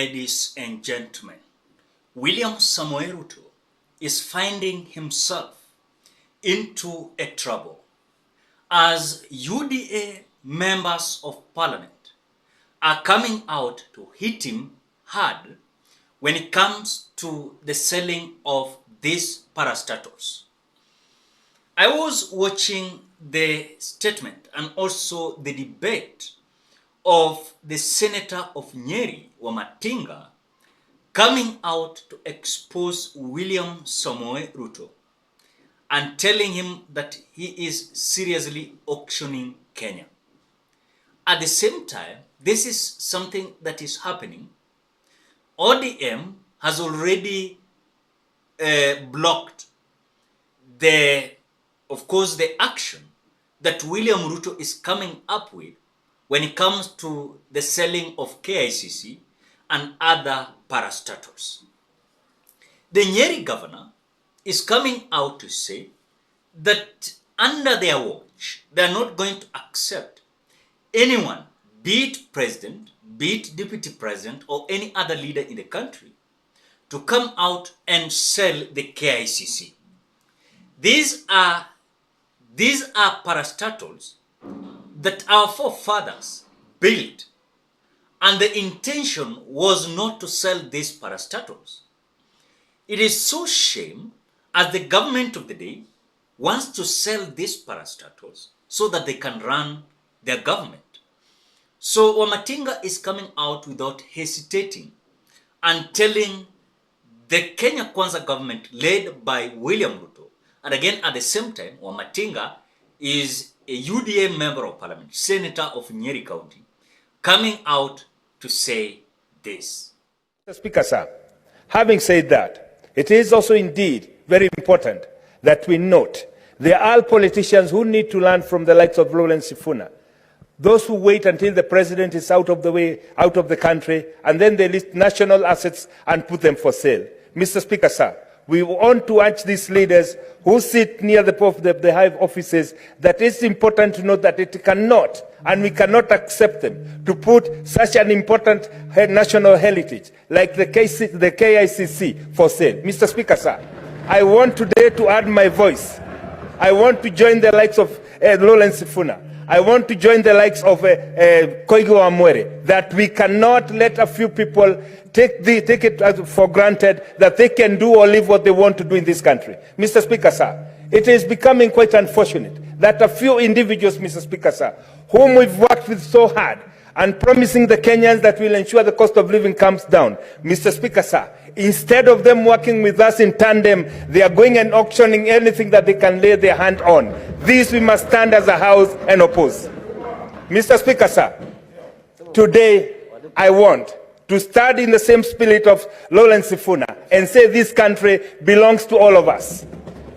Ladies and gentlemen, William Samoei Ruto is finding himself into a trouble as UDA members of parliament are coming out to hit him hard when it comes to the selling of these parastatals. I was watching the statement and also the debate of the senator of Nyeri, Wamatinga, coming out to expose William Samoei Ruto and telling him that he is seriously auctioning Kenya. At the same time, this is something that is happening. ODM has already blocked the action that William Ruto is coming up with when it comes to the selling of KICC and other parastatals. The Nyeri governor is coming out to say that under their watch, they are not going to accept anyone, be it president, be it deputy president, or any other leader in the country, to come out and sell the KICC. These are parastatals that our forefathers built, and the intention was not to sell these parastatals. It is so shame as the government of the day wants to sell these parastatals so that they can run their government. So Wamatinga is coming out without hesitating and telling the Kenya Kwanza government led by William Ruto, and again at the same time, Wamatinga is a UDA member of parliament, senator of Nyeri County, coming out to say this. Mr. Speaker, sir, having said that, it is also indeed very important that we note there are politicians who need to learn from the likes of Lawrence Sifuna. Those who wait until the president is out of the way, out of the country, and then they list national assets and put them for sale. Mr. Speaker, sir, we want to urge these leaders who sit near the high offices that it's important to note that it cannot, and we cannot accept them, to put such an important national heritage like the KICC for sale. Mr. Speaker, sir, I want today to add my voice. I want to join the likes of Lawrence Sifuna. I want to join the likes of Koigi that we cannot let a few people take it for granted that they can do or live what they want to do in this country. Mr. Speaker, sir, it is becoming quite unfortunate that a few individuals, Mr. Speaker, sir, whom we've worked with so hard and promising the Kenyans that will ensure the cost of living comes down, Mr. Speaker, sir, instead of them working with us in tandem, they are going and auctioning anything that they can lay their hand on. This we must stand as a house and oppose. Mr. Speaker, sir, today I want to start in the same spirit of Lawrence Sifuna and say this country belongs to all of us.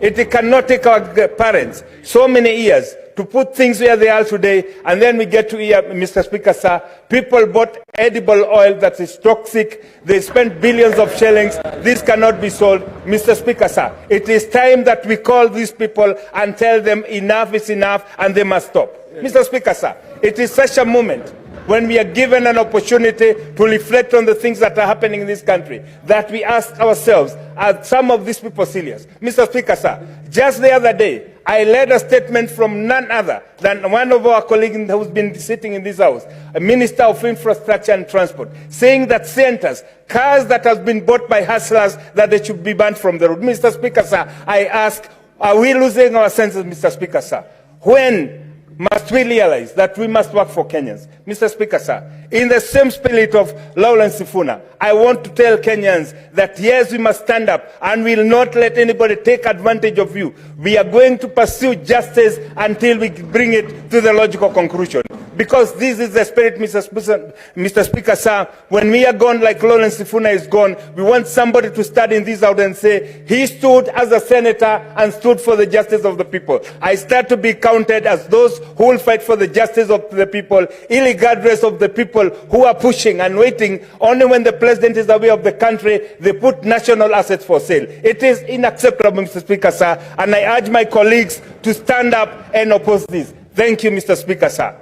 It cannot take our parents so many years to put things where they are today, and then we get to here, Mr. Speaker, sir, people bought edible oil that is toxic. They spent billions of shillings. This cannot be sold. Mr. Speaker, sir, it is time that we call these people and tell them enough is enough and they must stop. Mr. Speaker, sir, it is such a moment when we are given an opportunity to reflect on the things that are happening in this country, that we ask ourselves, are some of these people serious? Mr. Speaker, sir, just the other day, I led a statement from none other than one of our colleagues who's been sitting in this house, a Minister of Infrastructure and Transport, saying that centers, cars that have been bought by hustlers, that they should be banned from the road. Mr. Speaker, sir, I ask, are we losing our senses, Mr. Speaker, sir? When must we realize that we must work for Kenyans? Mr. Speaker, sir, in the same spirit of Lawrence Sifuna, I want to tell Kenyans that yes, we must stand up and we will not let anybody take advantage of you. We are going to pursue justice until we bring it to the logical conclusion. Because this is the spirit, Mr. Speaker, sir. When we are gone, like Lawrence Sifuna is gone, we want somebody to stand in this out and say, he stood as a senator and stood for the justice of the people. I start to be counted as those who will fight for the justice of the people, irregardless of the people who are pushing and waiting. Only when the president is away of the country, they put national assets for sale. It is unacceptable, Mr. Speaker, sir. And I urge my colleagues to stand up and oppose this. Thank you, Mr. Speaker, sir.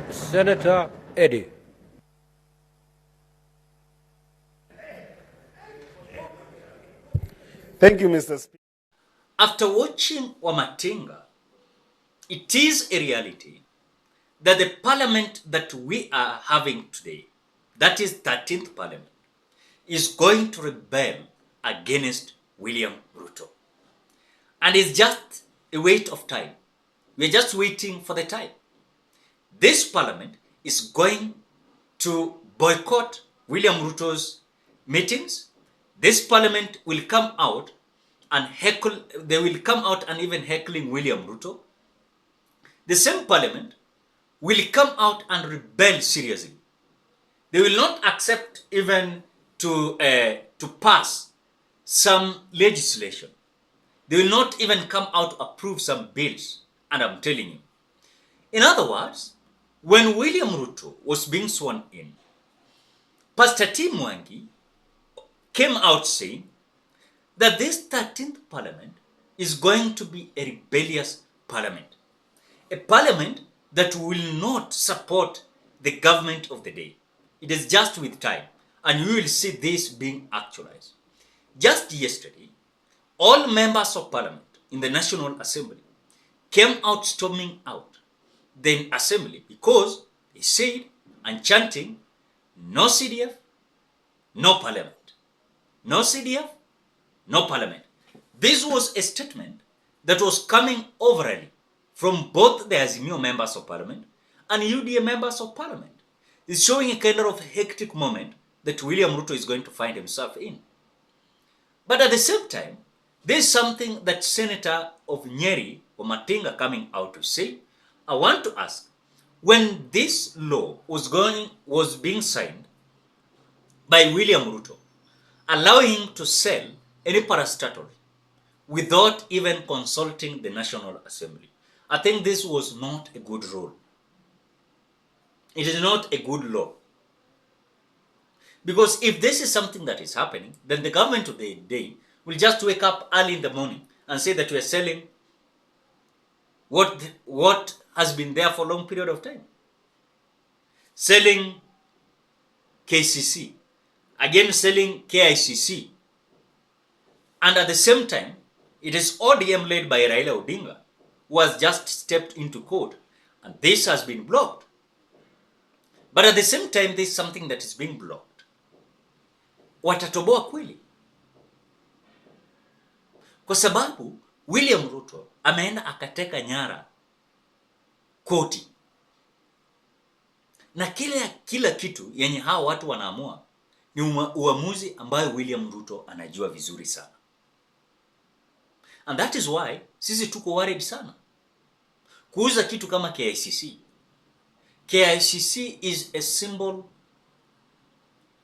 Senator Eddy. Thank you, Mr. Speaker. After watching Wamatinga, it is a reality that the parliament that we are having today, that is 13th parliament, is going to rebel against William Ruto. And it's just a wait of time. We're just waiting for the time. This parliament is going to boycott William Ruto's meetings. This parliament will come out and heckle, they will come out and even heckling William Ruto. The same parliament will come out and rebel seriously. They will not accept even to pass some legislation. They will not even come out to approve some bills. And I'm telling you. In other words, when William Ruto was being sworn in, Pastor Tim Mwangi came out saying that this 13th parliament is going to be a rebellious parliament. A parliament that will not support the government of the day. It is just with time. And we will see this being actualized. Just yesterday, all members of parliament in the National Assembly came out storming out the assembly because they said and chanting, no CDF, no parliament. No CDF, no parliament. This was a statement that was coming overally from both the Azimio members of parliament and UDA members of parliament. It's showing a kind of hectic moment that William Ruto is going to find himself in. But at the same time, there's something that Senator of Nyeri, Wamatinga, coming out to say. I want to ask, when this law was being signed by William Ruto, allowing him to sell any parastatal without even consulting the National Assembly, I think this was not a good rule. It is not a good law. Because if this is something that is happening, then the government of the day will just wake up early in the morning and say that we are selling what has been there for a long period of time. Selling KCC, again selling KICC. And at the same time, it is ODM led by Raila Odinga who has just stepped into court. And this has been blocked. But at the same time, there is something that is being blocked. Watatoboa kweli. Kwa sababu William Ruto ameenda akateka nyara koti. Na kila kitu yenye hao watu wanaamua ni uamuzi ambayo William Ruto anajua vizuri sana. And that is why sisi tuko worried sana. Kuuza kitu kama KICC. KICC is a symbol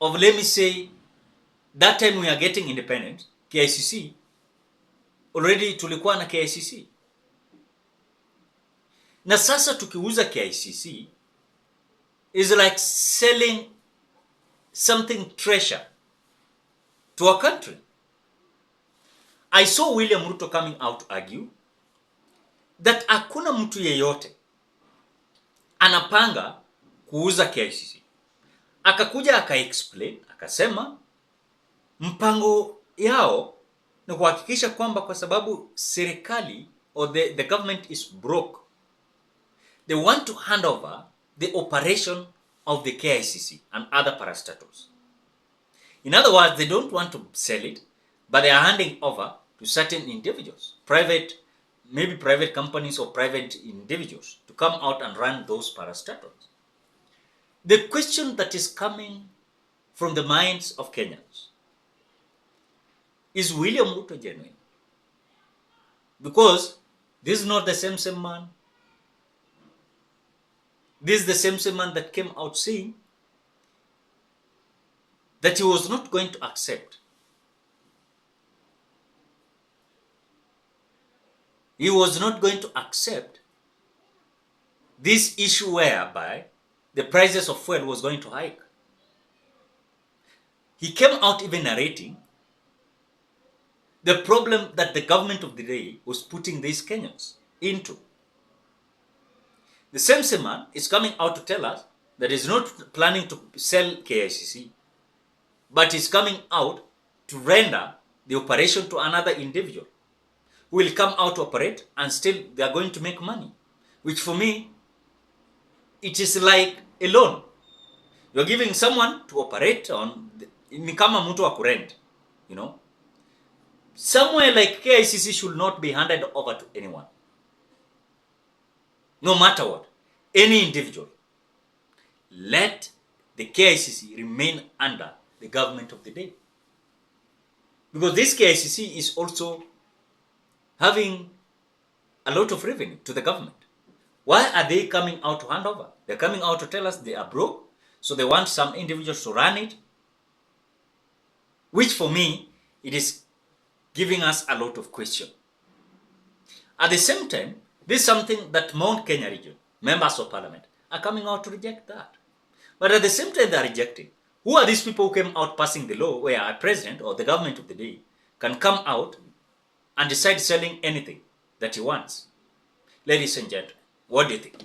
of, let me say, that time we are getting independent, KICC, already tulikuwa na KICC. Na sasa tukiuza KICC is like selling something treasure to our country. I saw William Ruto coming out to argue that hakuna mtu yeyote anapanga kuuza KICC. Akakuja aka-explain, akasema mpango yao ni kuhakikisha kwamba kwa sababu serikali or the government is broke, they want to hand over the operation of the KICC and other parastatals. In other words, they don't want to sell it, but they are handing over to certain individuals, maybe private companies or private individuals, to come out and run those parastatals. The question that is coming from the minds of Kenyans, is William Ruto genuine? Because this is not the same man. This is the same man that came out saying that he was not going to accept. He was not going to accept this issue whereby the prices of fuel was going to hike. He came out even narrating the problem that the government of the day was putting these Kenyans into. The same man is coming out to tell us that he's not planning to sell KICC, but he's coming out to render the operation to another individual who will come out to operate and still they are going to make money, which for me, it is like a loan. You're giving someone to operate on, ni kama mtu wa kurent, you know. Somewhere like KICC should not be handed over to anyone. No matter what, any individual. Let the KICC remain under the government of the day. Because this KICC is also having a lot of revenue to the government. Why are they coming out to hand over? They're coming out to tell us they are broke, so they want some individuals to run it, which for me, it is giving us a lot of question. At the same time, this is something that Mount Kenya region, members of parliament, are coming out to reject that. But at the same time, they are rejecting. Who are these people who came out passing the law where a president or the government of the day can come out and decide selling anything that he wants? Ladies and gentlemen, what do you think?